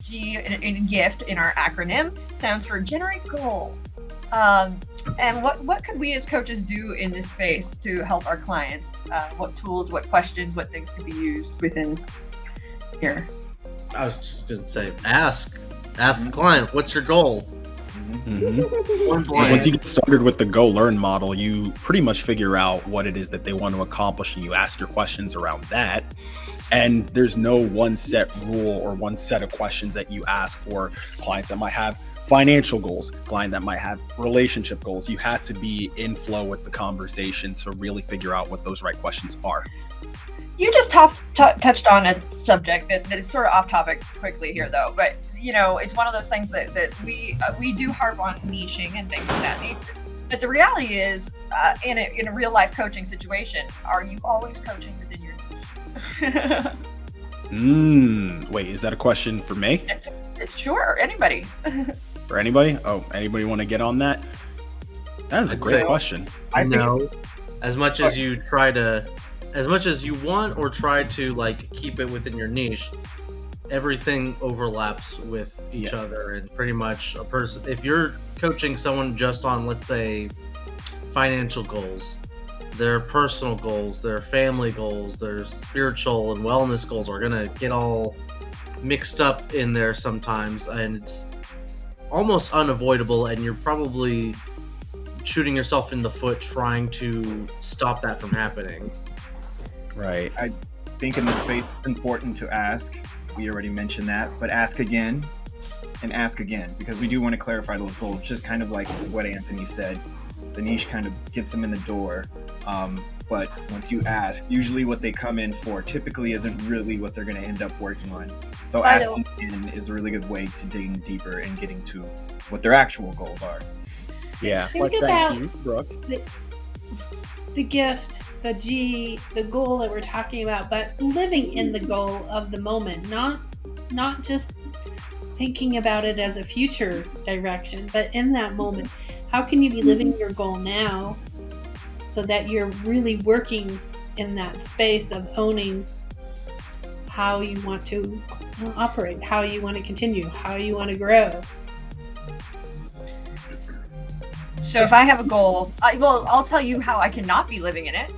G in gift in our acronym stands for generate goal. And what could we as coaches do in this space to help our clients? What tools, what questions, what things could be used within here? I was just going to say, ask the client, what's your goal? Mm-hmm. Once you get started with the Go Learn model, you pretty much figure out what it is that they want to accomplish, and you ask your questions around that. And there's no one set rule or one set of questions that you ask for clients that might have financial goals, client that might have relationship goals. You have to be in flow with the conversation to really figure out what those right questions are. You just touched on a subject that is sort of off topic quickly here, though. But it's one of those things that we do harp on niching and things of that nature. But the reality is, in a real life coaching situation, are you always coaching within your niche? Wait, is that a question for me? Sure, anybody. For anybody? Oh, anybody want to get on that? That is a great question. I know, as much as you want or try to like keep it within your niche, everything overlaps with each other, and pretty much a person, if you're coaching someone just on, let's say, financial goals, their personal goals, their family goals, their spiritual and wellness goals are gonna get all mixed up in there sometimes, and it's almost unavoidable, and you're probably shooting yourself in the foot trying to stop that from happening. Right. I think in this space it's important to ask. We already mentioned that, but ask again and ask again, because we do want to clarify those goals, just kind of like what Anthony said. The niche kind of gets them in the door, but once you ask, usually what they come in for typically isn't really what they're going to end up working on. So asking again is a really good way to dig deeper and getting to what their actual goals are. Yeah. Think about the gift, the G, the goal that we're talking about, but living in the goal of the moment, not just thinking about it as a future direction, but in that moment. How can you be living your goal now so that you're really working in that space of owning how you want to operate, how you want to continue, how you want to grow? So if I have a goal, I'll tell you how I cannot be living in it.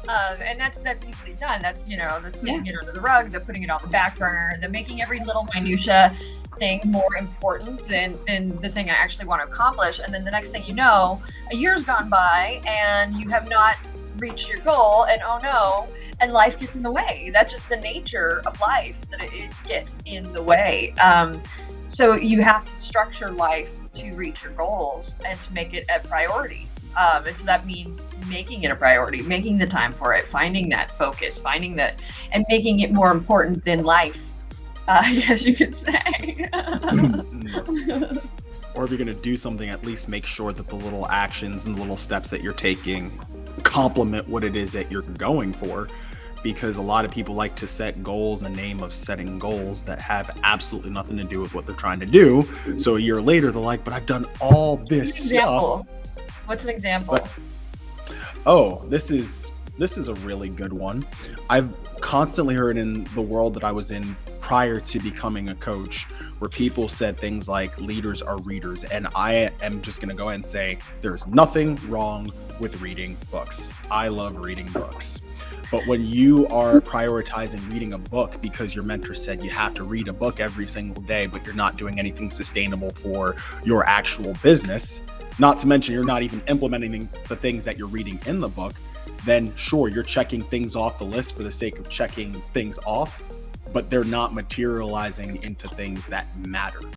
And that's easily done. That's, the sweeping it under the rug, the putting it on the back burner, the making every little minutia thing more important than the thing I actually want to accomplish. And then the next thing you know, a year's gone by and you have not reached your goal, and oh no, and life gets in the way. That's just the nature of life, that it gets in the way. So you have to structure life to reach your goals and to make it a priority. And so that means making it a priority, making the time for it, finding that focus, finding that, and making it more important than life, I guess you could say. Or if you're going to do something, at least make sure that the little actions and the little steps that you're taking complement what it is that you're going for. Because a lot of people like to set goals in the name of setting goals that have absolutely nothing to do with what they're trying to do. So a year later, they're like, but I've done all this stuff. What's an example? This is a really good one. I've constantly heard in the world that I was in prior to becoming a coach, where people said things like leaders are readers. And I am just going to go ahead and say there's nothing wrong with reading books. I love reading books. But when you are prioritizing reading a book because your mentor said you have to read a book every single day, but you're not doing anything sustainable for your actual business, not to mention you're not even implementing the things that you're reading in the book, then sure, you're checking things off the list for the sake of checking things off, but they're not materializing into things that matter.